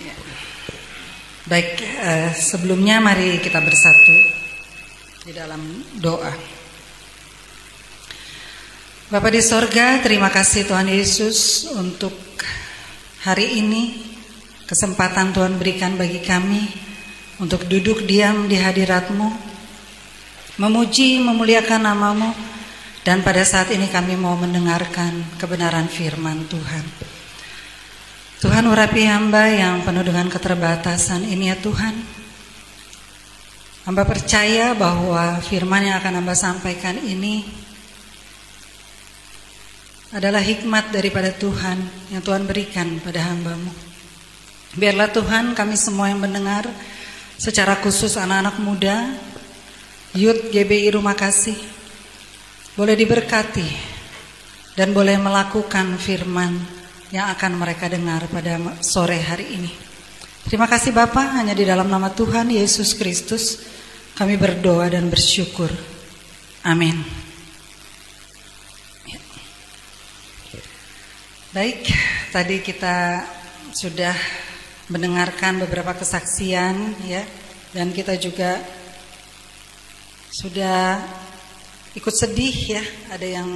Ya. Baik, sebelumnya mari kita bersatu di dalam doa. Bapa di sorga, terima kasih Tuhan Yesus untuk hari ini, kesempatan Tuhan berikan bagi kami untuk duduk diam di hadirat-Mu, memuji, memuliakan nama-Mu, dan pada saat ini kami mau mendengarkan kebenaran firman Tuhan. Tuhan, urapi hamba yang penuh dengan keterbatasan ini ya Tuhan. Hamba percaya bahwa firman yang akan hamba sampaikan ini adalah hikmat daripada Tuhan yang Tuhan berikan pada hamba-Mu. Biarlah Tuhan kami semua yang mendengar, secara khusus anak-anak muda, Youth GBI Rumah Kasih, boleh diberkati dan boleh melakukan firman yang akan mereka dengar pada sore hari ini. Terima kasih Bapa, hanya di dalam nama Tuhan Yesus Kristus kami berdoa dan bersyukur. Amin. Baik, tadi kita sudah mendengarkan beberapa kesaksian ya, dan kita juga sudah ikut sedih ya, ada yang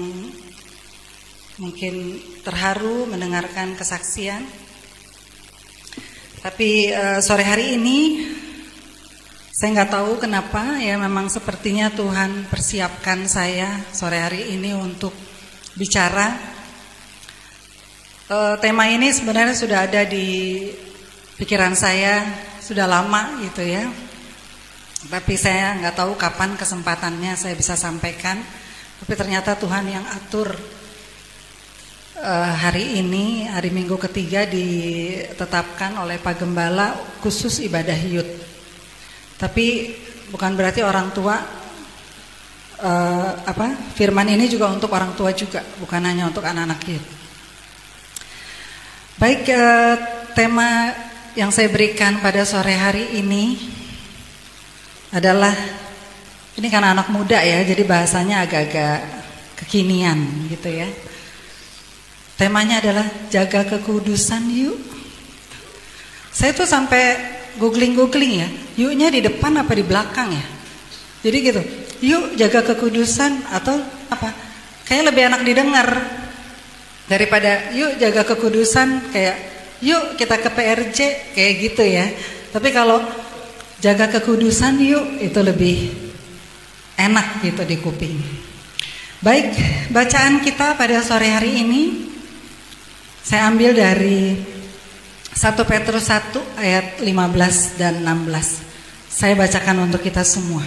mungkin terharu mendengarkan kesaksian. Tapi sore hari ini saya nggak tahu kenapa ya, memang sepertinya Tuhan persiapkan saya sore hari ini untuk bicara. Tema ini sebenarnya sudah ada di pikiran saya sudah lama gitu ya. Tapi saya nggak tahu kapan kesempatannya saya bisa sampaikan. Tapi ternyata Tuhan yang atur hari ini, hari Minggu ketiga ditetapkan oleh Pak Gembala khusus ibadah youth. Tapi bukan berarti orang tua firman ini juga untuk orang tua juga, bukan hanya untuk anak-anak youth. Baik, tema yang saya berikan pada sore hari ini adalah, ini kan anak muda ya, jadi bahasanya agak-agak kekinian gitu ya. Temanya adalah jaga kekudusan yuk. Saya tuh sampai googling ya, yuknya di depan apa di belakang ya. Jadi gitu, yuk jaga kekudusan atau apa, kayaknya lebih enak didengar daripada yuk jaga kekudusan kayak yuk kita ke PRJ kayak gitu ya. Tapi kalau jaga kekudusan yuk itu lebih enak gitu di kuping. Baik, bacaan kita pada sore hari ini saya ambil dari 1 Petrus 1 ayat 15 dan 16. Saya bacakan untuk kita semua.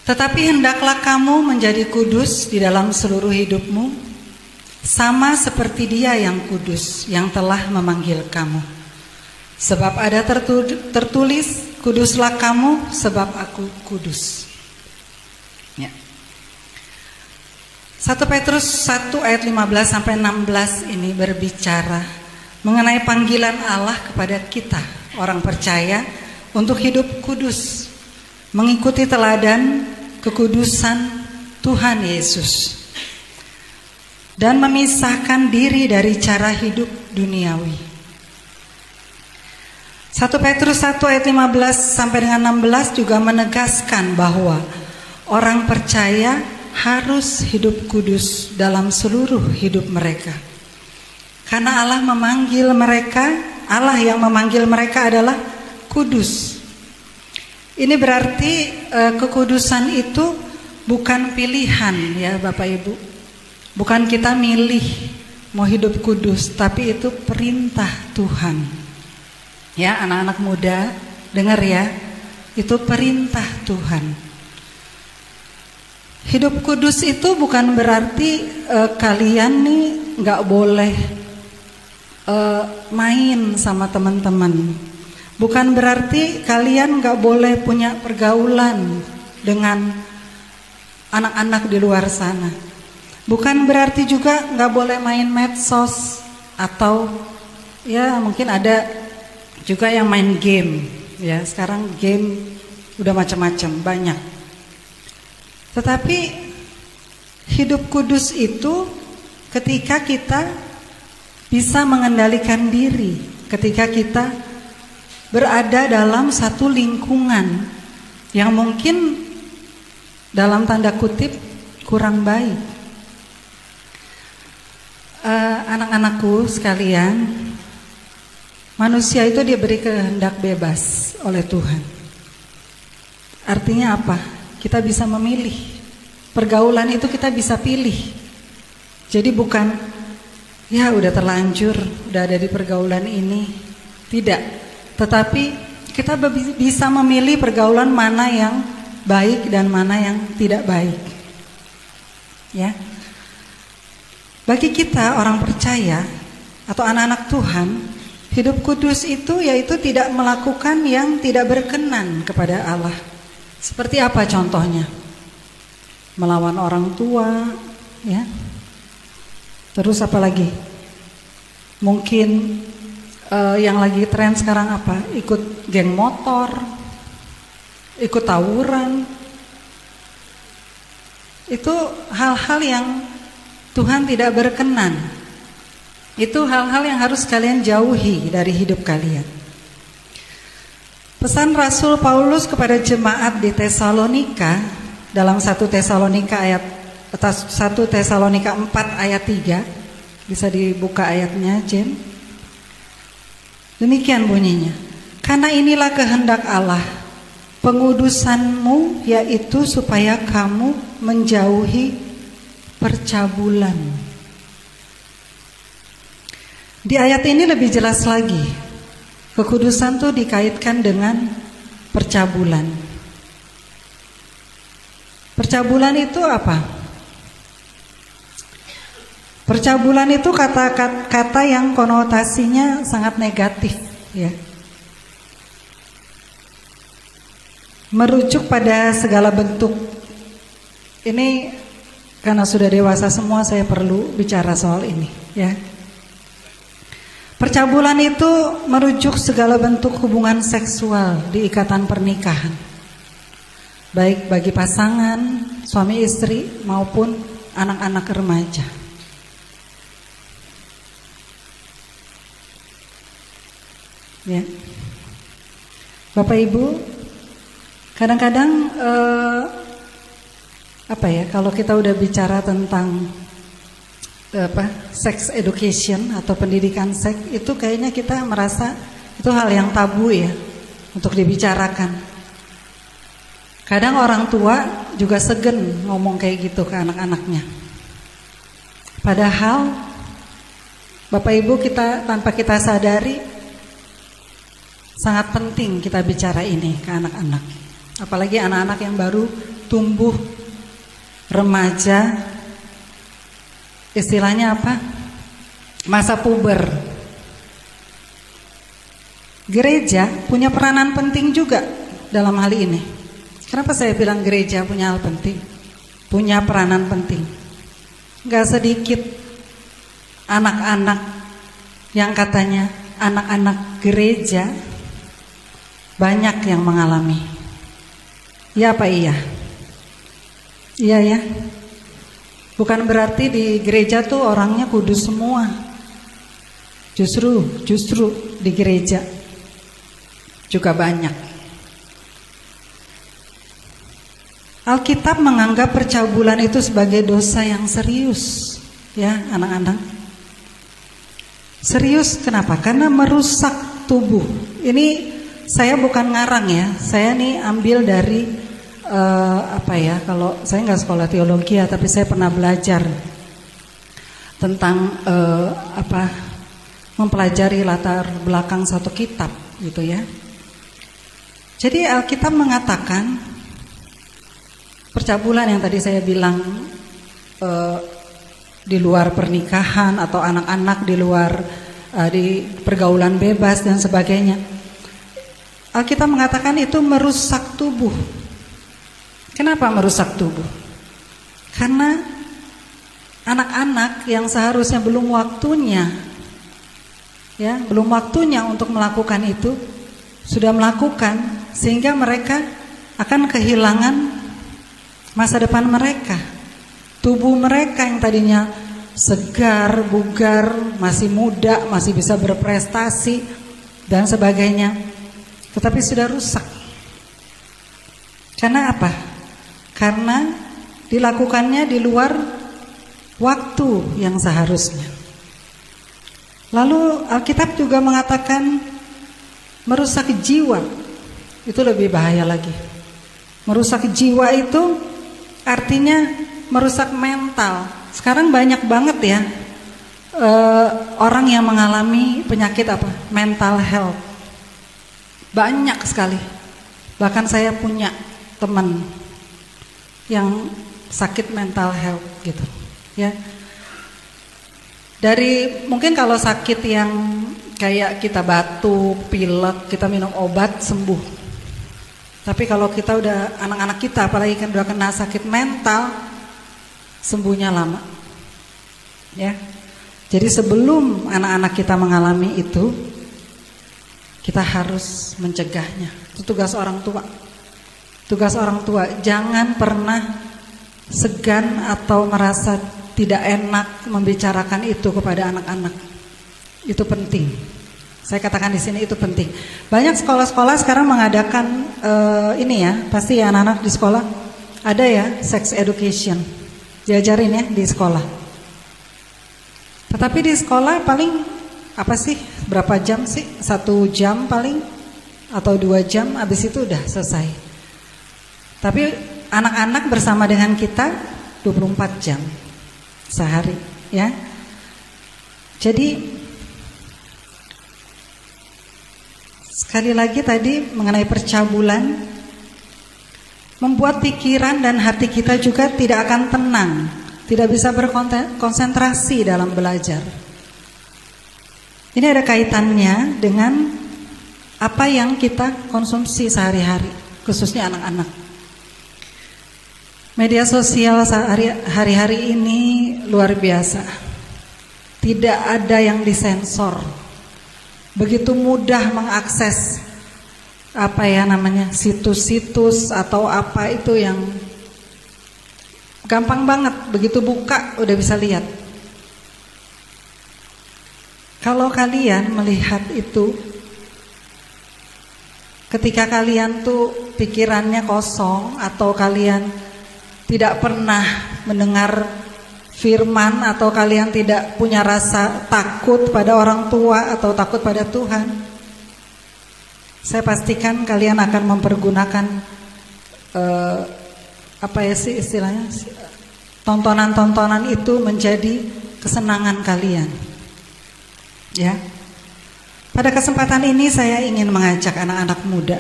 Tetapi hendaklah kamu menjadi kudus di dalam seluruh hidupmu, sama seperti Dia yang kudus yang telah memanggil kamu. Sebab ada tertulis, kuduslah kamu sebab aku kudus. Ya. 1 Petrus 1 ayat 15 sampai 16 ini berbicara mengenai panggilan Allah kepada kita orang percaya untuk hidup kudus, mengikuti teladan kekudusan Tuhan Yesus, dan memisahkan diri dari cara hidup duniawi. 1 Petrus 1 ayat 15 sampai dengan 16 juga menegaskan bahwa orang percaya harus hidup kudus dalam seluruh hidup mereka. Karena Allah memanggil mereka, Allah yang memanggil mereka adalah kudus. Ini berarti kekudusan itu bukan pilihan ya Bapak Ibu. Bukan kita milih mau hidup kudus, tapi itu perintah Tuhan. Ya anak-anak muda, dengar ya, itu perintah Tuhan. Hidup kudus itu bukan berarti kalian nih nggak boleh main sama teman-teman. Bukan berarti kalian nggak boleh punya pergaulan dengan anak-anak di luar sana. Bukan berarti juga nggak boleh main medsos atau ya mungkin ada juga yang main game. Ya sekarang game udah macam-macam banyak. Tetapi hidup kudus itu ketika kita bisa mengendalikan diri ketika kita berada dalam satu lingkungan yang mungkin dalam tanda kutip kurang baik. Anak-anakku sekalian, manusia itu diberi kehendak bebas oleh Tuhan. Artinya apa? Kita bisa memilih. Pergaulan itu kita bisa pilih. Jadi bukan ya udah terlanjur, udah ada di pergaulan ini. Tidak. Tetapi kita bisa memilih pergaulan mana yang baik dan mana yang tidak baik. Ya. Bagi kita orang percaya atau anak-anak Tuhan, hidup kudus itu yaitu tidak melakukan yang tidak berkenan kepada Allah. Seperti apa contohnya? Melawan orang tua, ya. Terus apa lagi? Mungkin yang lagi tren sekarang apa? Ikut geng motor, ikut tawuran. Itu hal-hal yang Tuhan tidak berkenan. Itu hal-hal yang harus kalian jauhi dari hidup kalian. Pesan Rasul Paulus kepada jemaat di Tesalonika dalam 1 Tesalonika 4 ayat 3, bisa dibuka ayatnya, Jen. Demikian bunyinya. Karena inilah kehendak Allah, pengudusanmu, yaitu supaya kamu menjauhi percabulan. Di ayat ini lebih jelas lagi. Kekudusan itu dikaitkan dengan percabulan. Percabulan itu apa? Percabulan itu kata yang konotasinya sangat negatif, ya. Merujuk pada segala bentuk. Ini karena sudah dewasa semua, saya perlu bicara soal ini, ya. Percabulan itu merujuk segala bentuk hubungan seksual di ikatan pernikahan, baik bagi pasangan, suami istri maupun anak-anak remaja. Ya. Bapak Ibu, kadang-kadang kalau kita udah bicara tentang sex education atau pendidikan seks, itu kayaknya kita merasa itu hal yang tabu ya untuk dibicarakan. Kadang orang tua juga segan ngomong kayak gitu ke anak-anaknya. Padahal Bapak Ibu, kita tanpa kita sadari sangat penting kita bicara ini ke anak-anak. Apalagi anak-anak yang baru tumbuh remaja, istilahnya apa? Masa puber. Gereja punya peranan penting juga dalam hal ini. Kenapa saya bilang gereja punya hal penting? Punya peranan penting. Gak sedikit anak-anak yang katanya anak-anak gereja banyak yang mengalami. Ya apa iya? Iya ya. Bukan berarti di gereja tuh orangnya kudus semua. Justru di gereja juga banyak. Alkitab menganggap percabulan itu sebagai dosa yang serius, ya anak-anak. Serius kenapa? Karena merusak tubuh. Ini saya bukan ngarang ya. Saya nih ambil dari kalau saya nggak sekolah teologi ya, tapi saya pernah belajar tentang mempelajari latar belakang satu kitab gitu ya. Jadi Alkitab mengatakan percabulan yang tadi saya bilang di luar pernikahan atau anak-anak di luar di pergaulan bebas dan sebagainya. Alkitab mengatakan itu merusak tubuh. Kenapa merusak tubuh? Karena anak-anak yang seharusnya belum waktunya untuk melakukan itu sudah melakukan, sehingga mereka akan kehilangan masa depan mereka. Tubuh mereka yang tadinya segar, bugar, masih muda, masih bisa berprestasi dan sebagainya. Tetapi sudah rusak. Karena apa? Karena dilakukannya di luar waktu yang seharusnya. Lalu Alkitab juga mengatakan merusak jiwa. Itu lebih bahaya lagi. Merusak jiwa itu artinya merusak mental. Sekarang banyak banget ya orang yang mengalami penyakit apa? Mental health. Banyak sekali. Bahkan saya punya teman yang sakit mental health gitu, ya. Dari mungkin kalau sakit yang kayak kita batuk, pilek, kita minum obat sembuh. Tapi kalau kita udah anak-anak kita, apalagi kan udah kena sakit mental, sembuhnya lama, ya. Jadi sebelum anak-anak kita mengalami itu, kita harus mencegahnya. Itu tugas orang tua. Tugas orang tua, jangan pernah segan atau merasa tidak enak membicarakan itu kepada anak-anak. Itu penting. Saya katakan di sini itu penting. Banyak sekolah-sekolah sekarang mengadakan ini ya, pasti ya anak-anak di sekolah ada ya sex education, diajarin ya di sekolah. Tetapi di sekolah paling apa sih? Berapa jam sih? 1 jam paling atau 2 jam, habis itu udah selesai. Tapi anak-anak bersama dengan kita 24 jam sehari, ya. Jadi sekali lagi tadi mengenai percabulan, membuat pikiran dan hati kita juga tidak akan tenang, tidak bisa berkonsentrasi dalam belajar. Ini ada kaitannya dengan apa yang kita konsumsi sehari-hari, khususnya anak-anak. Media sosial hari-hari ini luar biasa. Tidak ada yang disensor. Begitu mudah mengakses apa ya namanya, situs-situs atau apa itu yang gampang banget. Begitu buka udah bisa lihat. Kalau kalian melihat itu, ketika kalian tuh pikirannya kosong atau kalian tidak pernah mendengar firman atau kalian tidak punya rasa takut pada orang tua atau takut pada Tuhan, saya pastikan kalian akan mempergunakan apa ya sih istilahnya, tontonan-tontonan itu menjadi kesenangan kalian, ya. Pada kesempatan ini saya ingin mengajak anak-anak muda,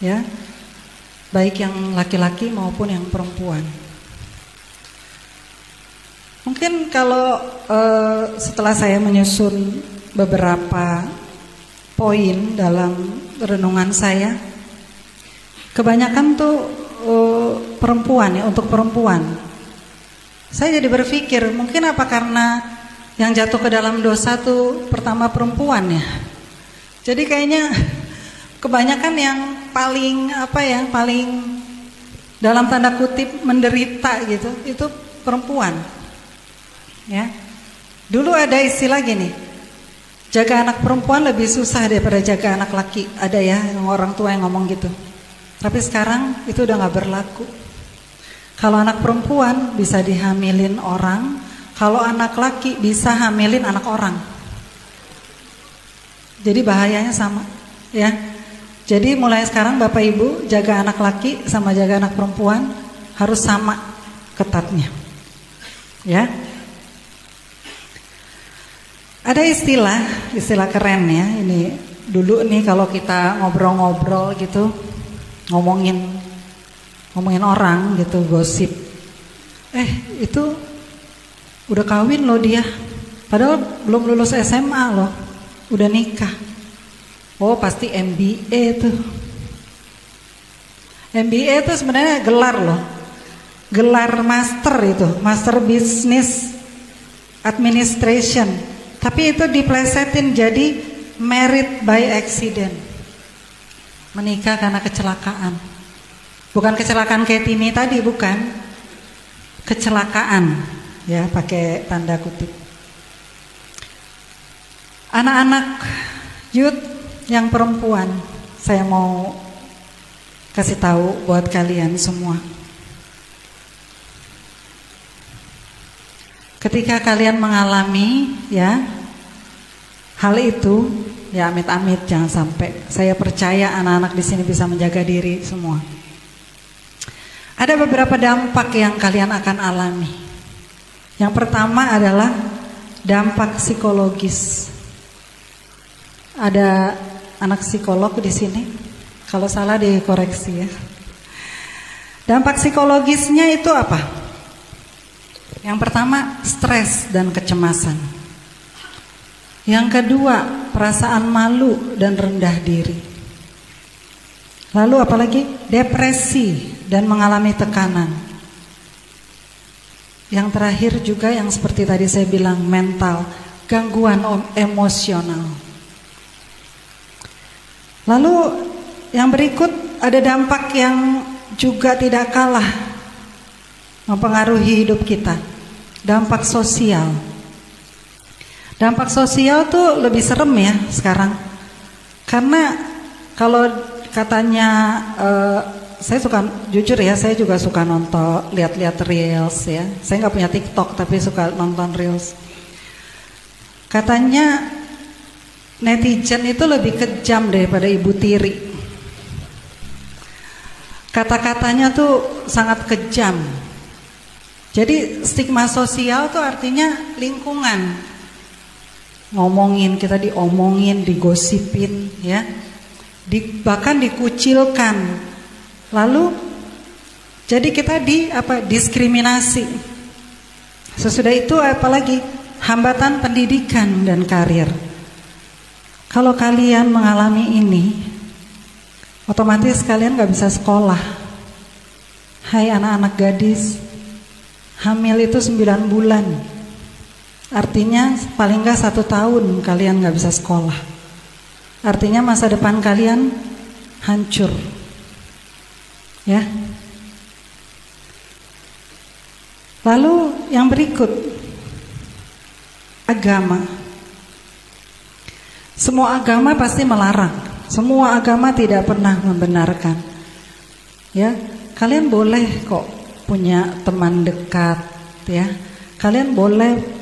ya, baik yang laki-laki maupun yang perempuan. Mungkin kalau setelah saya menyusun beberapa poin dalam renungan saya, kebanyakan tuh perempuan ya, untuk perempuan. Saya jadi berpikir, mungkin apa karena yang jatuh ke dalam dosa tuh pertama perempuan ya. Jadi kayaknya kebanyakan yang paling apa ya, paling dalam tanda kutip menderita gitu, itu perempuan. Ya. Dulu ada istilah gini, jaga anak perempuan lebih susah daripada jaga anak laki. Ada ya yang orang tua yang ngomong gitu. Tapi sekarang itu udah gak berlaku. Kalau anak perempuan bisa dihamilin orang, kalau anak laki bisa hamilin anak orang. Jadi bahayanya sama, ya. Jadi mulai sekarang Bapak Ibu jaga anak laki sama jaga anak perempuan harus sama ketatnya, ya. Ada istilah keren ya. Ini dulu nih kalau kita ngobrol-ngobrol gitu, ngomongin orang gitu, gosip. Itu udah kawin loh dia, padahal belum lulus SMA loh, udah nikah. Oh pasti MBA tuh. MBA itu sebenarnya gelar loh, gelar master itu, Master Business Administration. Tapi itu diplesetin jadi married by accident, menikah karena kecelakaan. Bukan kecelakaan kayak Tini tadi, bukan. Kecelakaan, ya, pakai tanda kutip. Anak-anak youth yang perempuan, saya mau kasih tahu buat kalian semua. Ketika kalian mengalami ya hal itu, ya amit-amit jangan sampai. Saya percaya anak-anak di sini bisa menjaga diri semua. Ada beberapa dampak yang kalian akan alami. Yang pertama adalah dampak psikologis. Ada anak psikolog di sini. Kalau salah dikoreksi ya. Dampak psikologisnya itu apa? Yang pertama, stres dan kecemasan. Yang kedua, perasaan malu dan rendah diri. Lalu apalagi? Depresi dan mengalami tekanan. Yang terakhir juga yang seperti tadi saya bilang, mental, gangguan emosional. Lalu yang berikut ada dampak yang juga tidak kalah mempengaruhi hidup kita. Dampak sosial. Dampak sosial tuh lebih serem ya sekarang. Karena kalau katanya saya suka, jujur ya, saya juga suka nonton, lihat-lihat reels ya. Saya nggak punya TikTok tapi suka nonton reels. Katanya netizen itu lebih kejam daripada ibu tiri. Kata-katanya tuh sangat kejam. Jadi stigma sosial tuh artinya lingkungan. Ngomongin, kita diomongin, digosipin ya. Bahkan dikucilkan. Lalu jadi kita diskriminasi. Sesudah itu apalagi hambatan pendidikan dan karir. Kalau kalian mengalami ini, otomatis kalian gak bisa sekolah. Hai anak-anak gadis, hamil itu 9 bulan. Artinya paling gak 1 tahun kalian gak bisa sekolah. Artinya masa depan kalian hancur. Ya. Lalu yang berikut, agama. Semua agama pasti melarang. Semua agama tidak pernah membenarkan. Ya, kalian boleh kok punya teman dekat, ya. Kalian boleh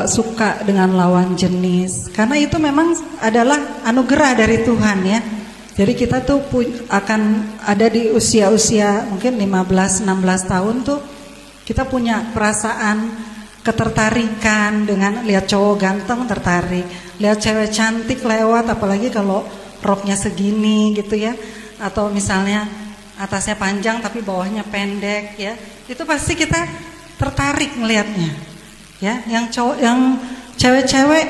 suka dengan lawan jenis, karena itu memang adalah anugerah dari Tuhan ya. Jadi kita tuh akan ada di usia-usia mungkin 15-16 tahun tuh kita punya perasaan ketertarikan dengan lihat cowok ganteng tertarik, lihat cewek cantik lewat, apalagi kalau roknya segini gitu ya, atau misalnya atasnya panjang tapi bawahnya pendek ya, itu pasti kita tertarik ngelihatnya. Ya, yang cewek-cewek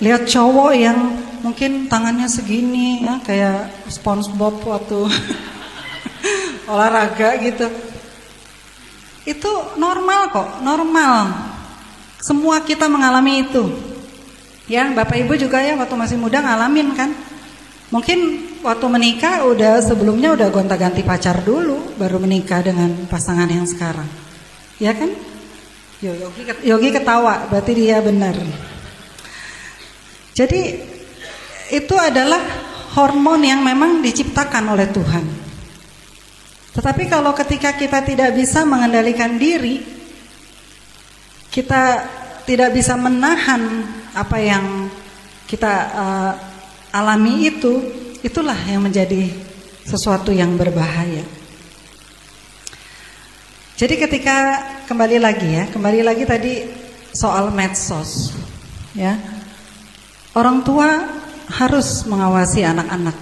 lihat cowok yang mungkin tangannya segini ya, kayak SpongeBob waktu olahraga gitu. Itu normal kok, normal. Semua kita mengalami itu. Ya, Bapak Ibu juga ya waktu masih muda ngalamin kan. Mungkin waktu menikah sebelumnya udah gonta-ganti pacar dulu baru menikah dengan pasangan yang sekarang. Ya kan? Yogi ketawa, berarti dia benar. Jadi itu adalah hormon yang memang diciptakan oleh Tuhan. Tetapi kalau ketika kita tidak bisa mengendalikan diri, kita tidak bisa menahan apa yang kita alami itu, itulah yang menjadi sesuatu yang berbahaya. Jadi ketika kembali lagi tadi soal medsos, ya, orang tua harus mengawasi anak-anak,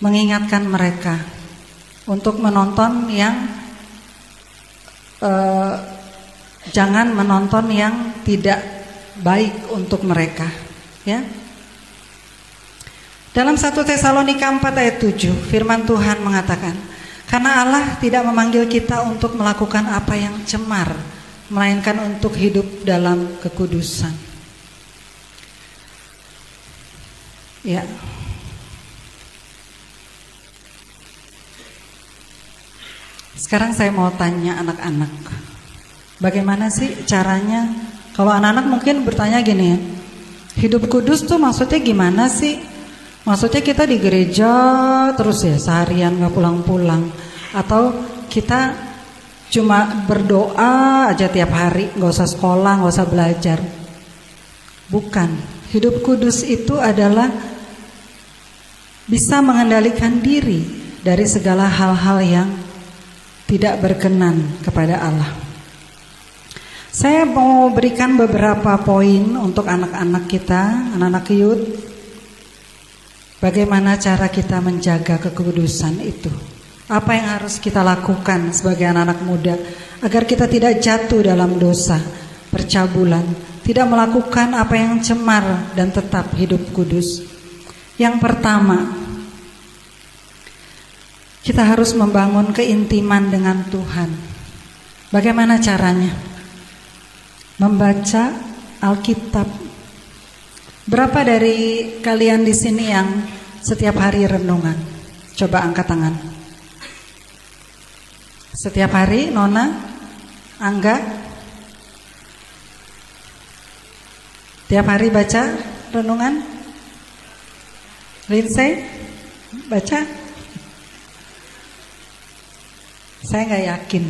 mengingatkan mereka untuk menonton yang jangan menonton yang tidak baik untuk mereka, ya. Dalam 1 Tesalonika 4 ayat 7, firman Tuhan mengatakan, karena Allah tidak memanggil kita untuk melakukan apa yang cemar, melainkan untuk hidup dalam kekudusan. Ya. Sekarang saya mau tanya anak-anak. Bagaimana sih caranya? Kalau anak-anak mungkin bertanya gini ya, hidup kudus tuh maksudnya gimana sih? Maksudnya kita di gereja terus ya seharian gak pulang-pulang, atau kita cuma berdoa aja tiap hari, gak usah sekolah, gak usah belajar? Bukan. Hidup kudus itu adalah bisa mengendalikan diri dari segala hal-hal yang tidak berkenan kepada Allah. Saya mau berikan beberapa poin untuk anak-anak kita, anak-anak youth. Bagaimana cara kita menjaga kekudusan itu? Apa yang harus kita lakukan sebagai anak-anak muda agar kita tidak jatuh dalam dosa, percabulan, tidak melakukan apa yang cemar dan tetap hidup kudus. Yang pertama, kita harus membangun keintiman dengan Tuhan. Bagaimana caranya? Membaca Alkitab. Berapa dari kalian di sini yang setiap hari renungan? Coba angkat tangan. Setiap hari, Nona, Angga? Tiap hari baca renungan? Lindsay, baca? Saya nggak yakin.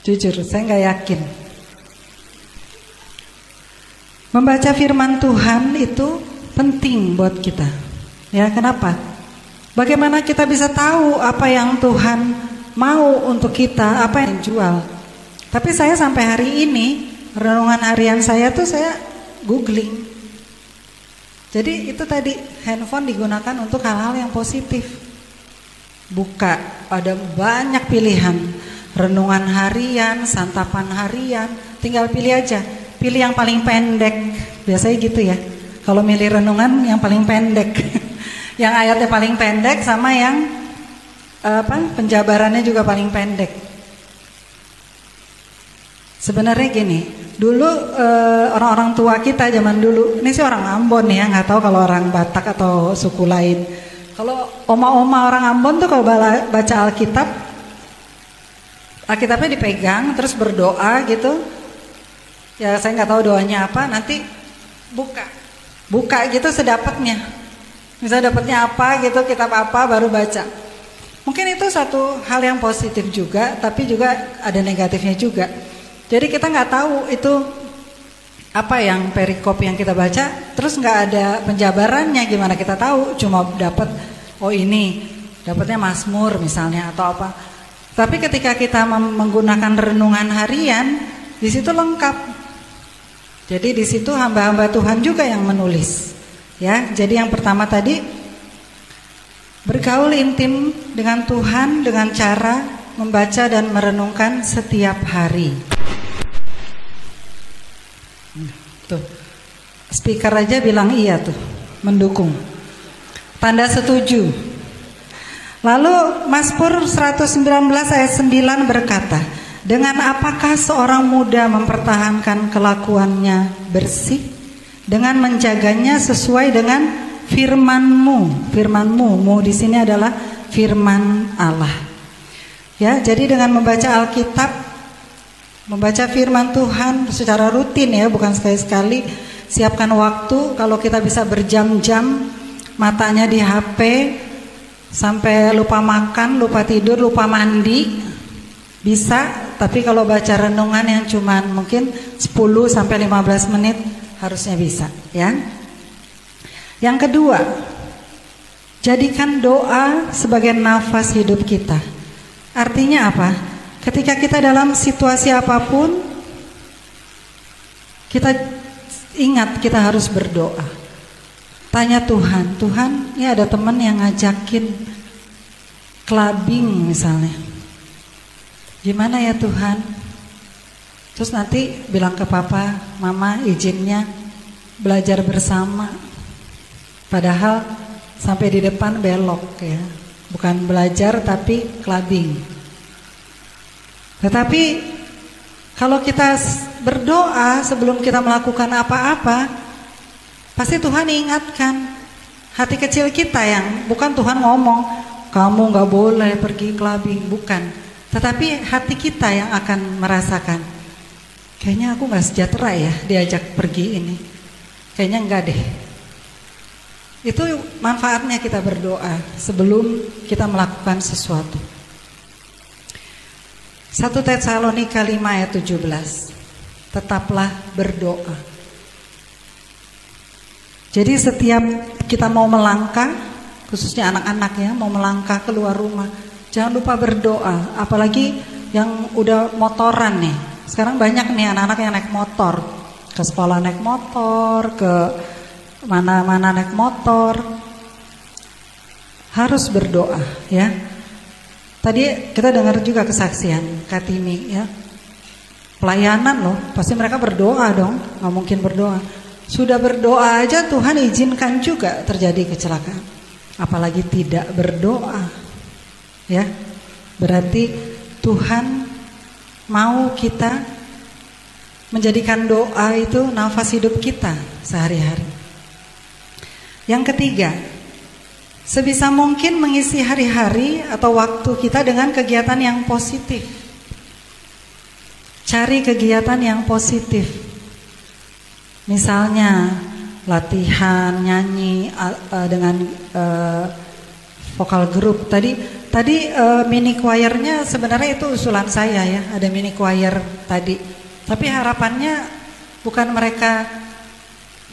Jujur, saya nggak yakin. Membaca firman Tuhan itu penting buat kita. Ya, kenapa? Bagaimana kita bisa tahu apa yang Tuhan mau untuk kita, apa yang jual? Tapi saya sampai hari ini, renungan harian saya tuh saya googling. Jadi itu tadi, handphone digunakan untuk hal-hal yang positif. Buka, ada banyak pilihan. Renungan harian, santapan harian, tinggal pilih aja. Pilih yang paling pendek. Biasanya gitu ya. Kalau milih renungan yang paling pendek. Yang ayatnya paling pendek sama yang penjabarannya juga paling pendek. Sebenarnya gini, dulu orang-orang tua kita zaman dulu, ini sih orang Ambon ya, nggak tahu kalau orang Batak atau suku lain. Kalau oma-oma orang Ambon tuh kalau baca Alkitab, Alkitabnya dipegang terus berdoa gitu. Ya saya nggak tahu doanya apa, nanti buka gitu sedapatnya. Misalnya dapatnya apa gitu, kitab apa, baru baca. Mungkin itu satu hal yang positif juga, tapi juga ada negatifnya juga. Jadi kita nggak tahu itu apa yang perikop yang kita baca, terus nggak ada penjabarannya, gimana kita tahu? Cuma dapat oh ini dapatnya Mazmur misalnya atau apa. Tapi ketika kita menggunakan renungan harian, di situ lengkap. Jadi di situ hamba-hamba Tuhan juga yang menulis. Ya, jadi yang pertama tadi bergaul intim dengan Tuhan dengan cara membaca dan merenungkan setiap hari. Tuh, speaker aja bilang iya tuh, mendukung. Tanda setuju. Lalu Mazmur 119 ayat 9 berkata, dengan apakah seorang muda mempertahankan kelakuannya bersih? Dengan menjaganya sesuai dengan firman-Mu. Firman-Mu, mu di sini adalah firman Allah. Ya, jadi dengan membaca Alkitab, membaca firman Tuhan secara rutin ya, bukan sekali-sekali. Siapkan waktu, kalau kita bisa berjam-jam matanya di HP sampai lupa makan, lupa tidur, lupa mandi, bisa. Tapi kalau baca renungan yang cuman mungkin 10 sampai 15 menit harusnya bisa, ya. Yang kedua, jadikan doa sebagai nafas hidup kita. Artinya apa? Ketika kita dalam situasi apapun, kita ingat kita harus berdoa. Tanya Tuhan, Tuhan, ini ada teman yang ngajakin clubbing misalnya. Gimana ya Tuhan? Terus nanti bilang ke papa, mama izinnya belajar bersama. Padahal sampai di depan belok ya. Bukan belajar tapi clubbing. Tetapi kalau kita berdoa sebelum kita melakukan apa-apa, pasti Tuhan ingatkan hati kecil kita yang bukan Tuhan ngomong, kamu gak boleh pergi clubbing, bukan. Tetapi hati kita yang akan merasakan, kayaknya aku gak sejahtera ya diajak pergi ini. Kayaknya enggak deh. Itu manfaatnya kita berdoa sebelum kita melakukan sesuatu. 1 Tesalonika 5 ayat 17. Tetaplah berdoa. Jadi setiap kita mau melangkah, khususnya anak-anak ya, mau melangkah keluar rumah, jangan lupa berdoa. Apalagi yang udah motoran nih. Sekarang banyak nih anak-anak yang naik motor, ke sekolah naik motor, ke mana-mana naik motor. Harus berdoa ya. Tadi kita dengar juga kesaksian Kartini ya. Pelayanan loh, pasti mereka berdoa dong, nggak mungkin berdoa. Sudah berdoa aja Tuhan izinkan juga terjadi kecelakaan. Apalagi tidak berdoa. Ya. Berarti Tuhan mau kita menjadikan doa itu nafas hidup kita sehari-hari. Yang ketiga, sebisa mungkin mengisi hari-hari atau waktu kita dengan kegiatan yang positif. Cari kegiatan yang positif. Misalnya latihan nyanyi dengan vokal grup. Tadi mini choirnya sebenarnya itu usulan saya ya, ada mini choir tadi. Tapi harapannya bukan mereka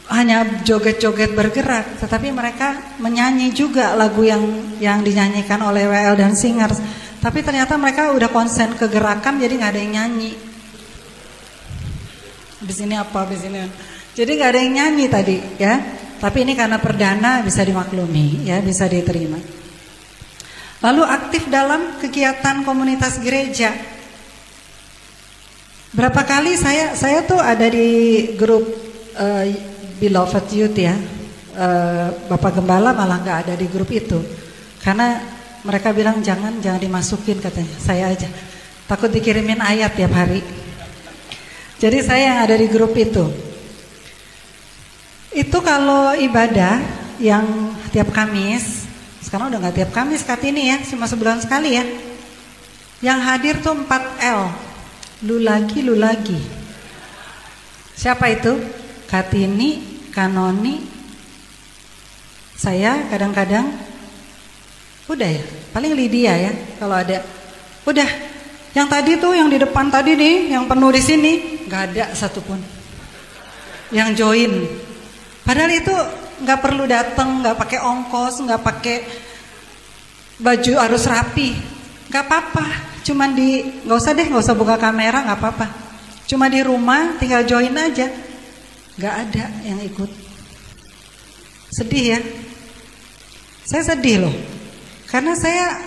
hanya joget-joget bergerak, tetapi mereka menyanyi juga lagu yang dinyanyikan oleh WL dan Singers. Tapi ternyata mereka udah konsen ke gerakan, jadi nggak ada yang nyanyi. Di sini apa, di sini. Jadi nggak ada yang nyanyi tadi ya. Tapi ini karena perdana bisa dimaklumi ya, bisa diterima. Lalu aktif dalam kegiatan komunitas gereja. Berapa kali saya tuh ada di grup Beloved Youth ya. Bapak Gembala malah nggak ada di grup itu. Karena mereka bilang jangan dimasukin katanya. Saya aja takut dikirimin ayat tiap hari. Jadi saya yang ada di grup itu. Itu kalau ibadah yang tiap Kamis, sekarang udah gak tiap Kamis Kartini ya, cuma sebulan sekali ya. Yang hadir tuh 4L, lu lagi. Siapa itu? Kartini, Kanoni, saya kadang-kadang, udah ya, paling Lydia ya kalau ada. Udah, yang tadi tuh yang di depan tadi nih, yang penuh di sini, gak ada satupun yang join. Padahal itu nggak perlu datang, nggak pakai ongkos, nggak pakai baju harus rapi, nggak apa-apa. Cuman nggak usah buka kamera, nggak apa-apa. Cuma di rumah tinggal join aja, nggak ada yang ikut. Sedih ya, saya sedih loh, karena saya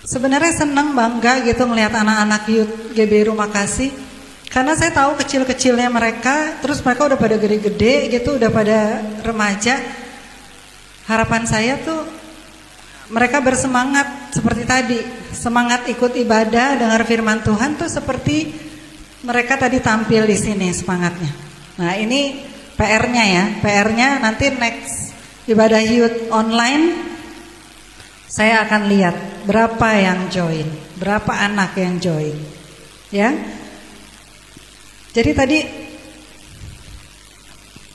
sebenarnya senang bangga gitu ngelihat anak-anak youth GBI Rumah Kasih. Karena saya tahu kecil-kecilnya mereka, terus mereka udah pada gede-gede gitu, udah pada remaja. Harapan saya tuh mereka bersemangat seperti tadi, semangat ikut ibadah, dengar firman Tuhan tuh seperti mereka tadi tampil di sini semangatnya. Nah ini PR-nya ya, PR-nya nanti next ibadah youth online saya akan lihat berapa yang join, berapa anak yang join, ya. Jadi tadi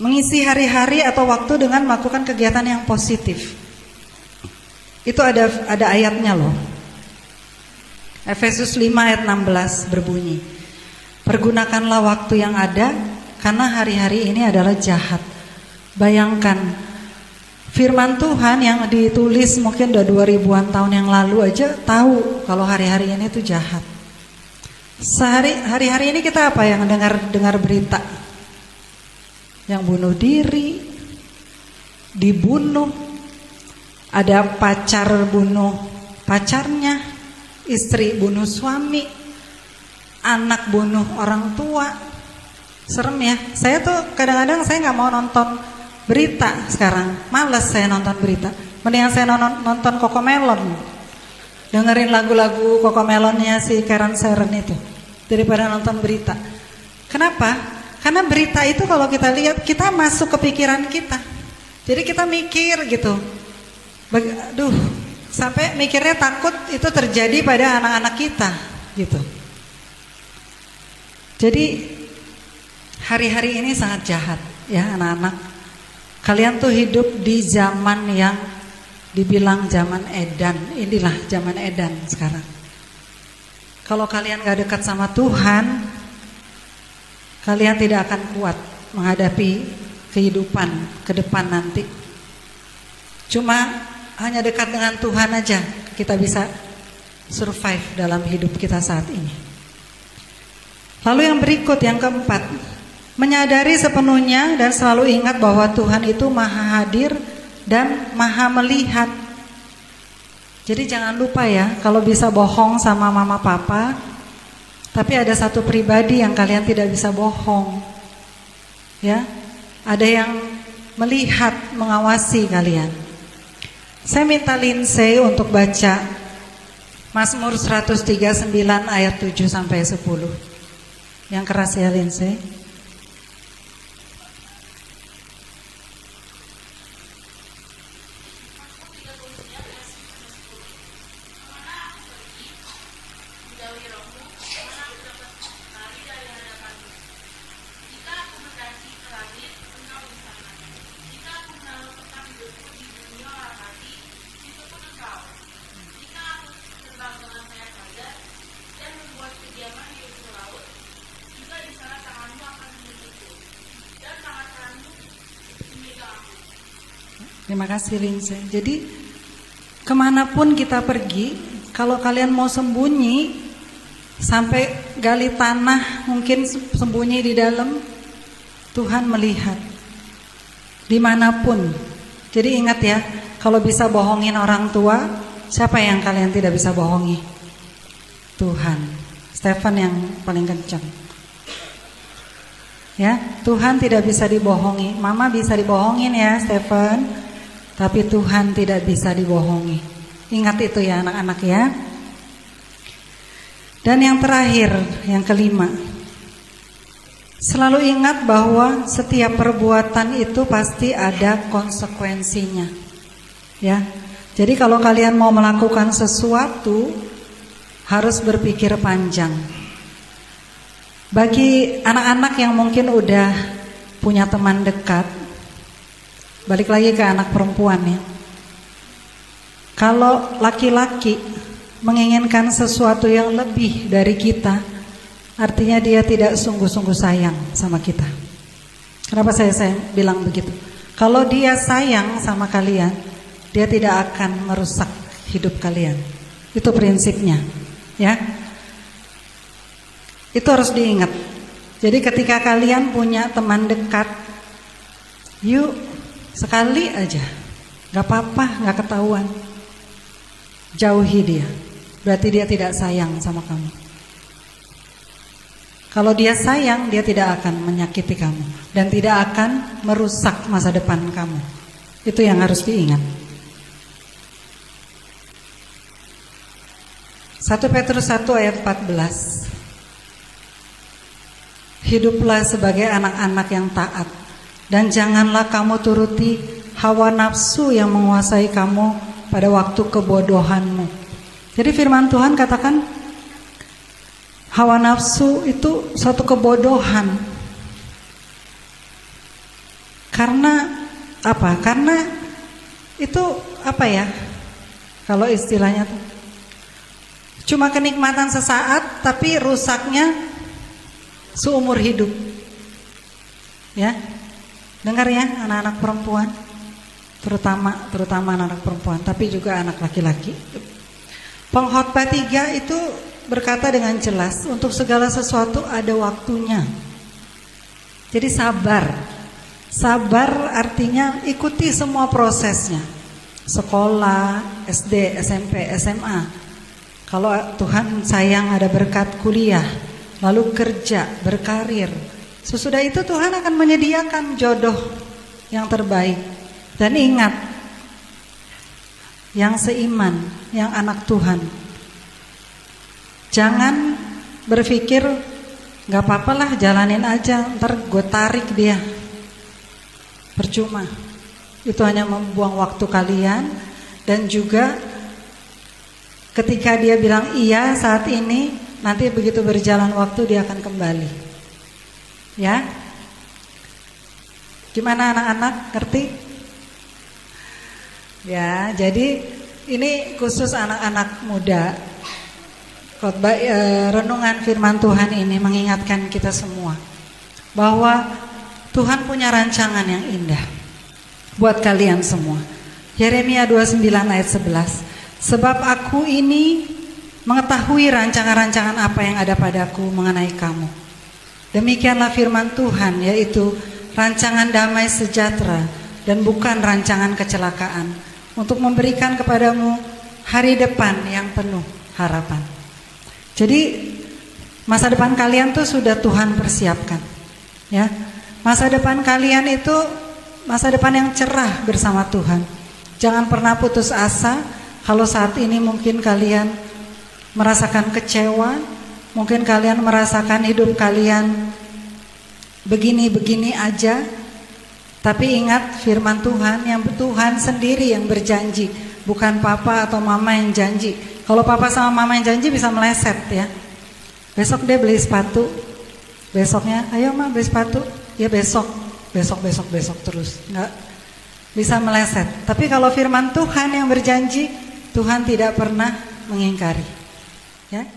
mengisi hari-hari atau waktu dengan melakukan kegiatan yang positif. Itu ada ayatnya loh. Efesus 5 ayat 16 berbunyi, pergunakanlah waktu yang ada karena hari-hari ini adalah jahat. Bayangkan firman Tuhan yang ditulis mungkin udah 2000-an tahun yang lalu aja tahu kalau hari-hari ini tuh jahat. Hari-hari ini kita apa yang dengar berita? Yang bunuh diri, dibunuh, ada pacar bunuh pacarnya, istri bunuh suami, anak bunuh orang tua. Serem ya. Saya tuh kadang-kadang saya nggak mau nonton berita sekarang, malas saya nonton berita. Mendingan saya nonton Cocomelon, dengerin lagu-lagu Cocomelonnya si Karen Seren itu daripada nonton berita. Kenapa? Karena berita itu kalau kita lihat, kita masuk ke pikiran kita. Jadi kita mikir gitu, aduh Sampai mikirnya takut itu terjadi pada anak-anak kita gitu. Jadi hari-hari ini sangat jahat ya anak-anak. Kalian tuh hidup di zaman yang dibilang zaman edan. Inilah zaman edan sekarang. Kalau kalian gak dekat sama Tuhan, kalian tidak akan kuat menghadapi kehidupan ke depan nanti. Cuma hanya dekat dengan Tuhan aja kita bisa survive dalam hidup kita saat ini. Lalu yang berikut, yang keempat, menyadari sepenuhnya dan selalu ingat bahwa Tuhan itu maha hadir dan maha melihat. Jadi jangan lupa ya, kalau bisa bohong sama mama papa, tapi ada satu pribadi yang kalian tidak bisa bohong. Ya, ada yang melihat, mengawasi kalian. Saya minta Lindsay untuk baca Mazmur 139 ayat 7 sampai 10. Yang keras ya Lindsay. Terima kasih Lindsay. Jadi kemanapun kita pergi, kalau kalian mau sembunyi, sampai gali tanah mungkin sembunyi di dalam, Tuhan melihat dimanapun. Jadi ingat ya, kalau bisa bohongin orang tua, siapa yang kalian tidak bisa bohongi? Tuhan. Stephen yang paling kencang. Ya, Tuhan tidak bisa dibohongi. Mama bisa dibohongin ya Stephen, tapi Tuhan tidak bisa dibohongi. Ingat itu ya anak-anak ya. Dan yang terakhir, yang kelima, selalu ingat bahwa setiap perbuatan itu pasti ada konsekuensinya. Ya. Jadi kalau kalian mau melakukan sesuatu, harus berpikir panjang. Bagi anak-anak yang mungkin udah punya teman dekat, balik lagi ke anak perempuan ya. Kalau laki-laki menginginkan sesuatu yang lebih dari kita, artinya dia tidak sungguh-sungguh sayang sama kita. Kenapa saya bilang begitu? Kalau dia sayang sama kalian, dia tidak akan merusak hidup kalian. Itu prinsipnya ya. Itu harus diingat. Jadi ketika kalian punya teman dekat, yuk sekali aja, gak apa-apa, gak ketahuan, jauhi dia. Berarti dia tidak sayang sama kamu. Kalau dia sayang, dia tidak akan menyakiti kamu dan tidak akan merusak masa depan kamu. Itu yang harus diingat. 1 Petrus 1 ayat 14. Hiduplah sebagai anak-anak yang taat, dan janganlah kamu turuti hawa nafsu yang menguasai kamu pada waktu kebodohanmu. Jadi firman Tuhan katakan hawa nafsu itu suatu kebodohan. Karena apa? Karena itu apa ya? Kalau istilahnya tuh cuma kenikmatan sesaat, tapi rusaknya seumur hidup. Ya. Dengar ya anak-anak perempuan, terutama anak-anak perempuan, tapi juga anak laki-laki. Pengkhotbah 3 itu berkata dengan jelas, untuk segala sesuatu ada waktunya. Jadi sabar. Sabar artinya ikuti semua prosesnya. Sekolah, SD, SMP, SMA. Kalau Tuhan sayang ada berkat kuliah, lalu kerja, berkarir. Sesudah itu Tuhan akan menyediakan jodoh yang terbaik. Dan ingat, yang seiman, yang anak Tuhan, jangan berpikir gak apa-apa lah, jalanin aja, ntar gue tarik dia. Percuma. Itu hanya membuang waktu kalian dan juga Ketika dia bilang iya saat ini, nanti begitu berjalan waktu dia akan kembali. Ya? Gimana anak-anak, ngerti? Ya, jadi ini khusus anak-anak muda. Khotbah renungan firman Tuhan ini mengingatkan kita semua bahwa Tuhan punya rancangan yang indah buat kalian semua. Yeremia 29 ayat 11. Sebab aku ini mengetahui rancangan-rancangan apa yang ada padaku mengenai kamu. Demikianlah firman Tuhan, yaitu rancangan damai sejahtera dan bukan rancangan kecelakaan, untuk memberikan kepadamu hari depan yang penuh harapan. Jadi masa depan kalian tuh sudah Tuhan persiapkan, ya. Masa depan kalian itu masa depan yang cerah bersama Tuhan. Jangan pernah putus asa. Kalau saat ini mungkin kalian merasakan kecewa, mungkin kalian merasakan hidup kalian begini-begini aja. Tapi ingat firman Tuhan, yang Tuhan sendiri yang berjanji, bukan papa atau mama yang janji. Kalau papa sama mama yang janji bisa meleset ya. Besok dia beli sepatu, besoknya ayo ma beli sepatu, ya besok terus, nggak bisa meleset. Tapi kalau firman Tuhan yang berjanji, Tuhan tidak pernah mengingkari, ya.